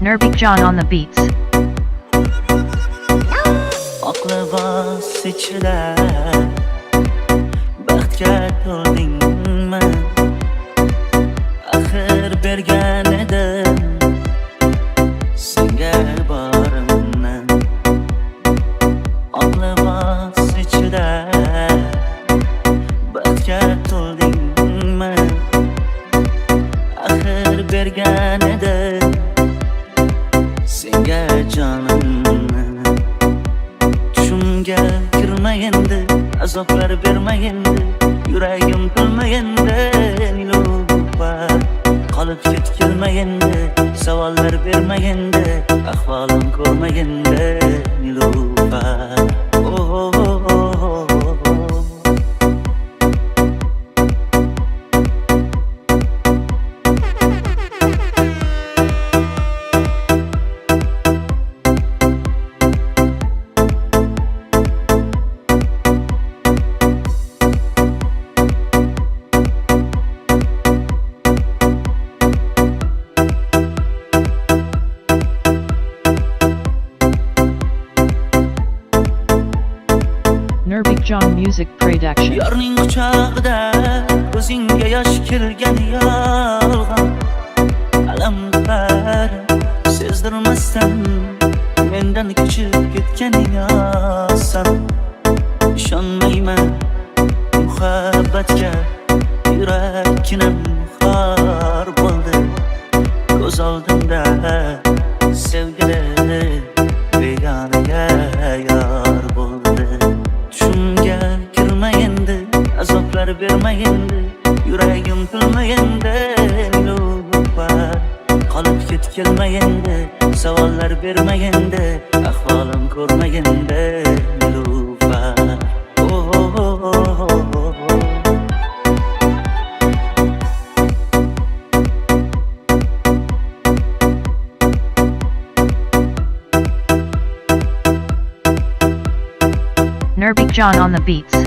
Nurbekjon on the beats. Oqlabos ichida baxtga to'ldingmi? Axir bergan edim senga borimni. Oqlabos ichida baxtga to'ldingmi? Axir bergan edim senga jonimni. Tushimga kirma endi, azoblar berma endi, yuragim kulma endi, Nilufar. Qolib ketgilma endi, savollar berma endi, ahvolim ko'rma endi, Nilufar. Oh, oh, oh, oh, oh. Nurbekjon Music Production. Yorning quchog'ida ko'zingga yosh kelgan yolg'on, alamlar sezdirmasdan mendan kechib ketganing oson. Ishonmayman muhabbatga, yurakkinam xor bo'ldi. Ko'z oldimda sevgili begonaga yor bo'ldi. Tushimga kirma endi, azoblar berma endi, yuragim kulma endi, Nilufar. Qolib ketgilma endi, savollar berma endi, ahvolim ko'rma endi, Nilufar. Oh, oh, oh, oh, oh. Nurbekjon on the beats.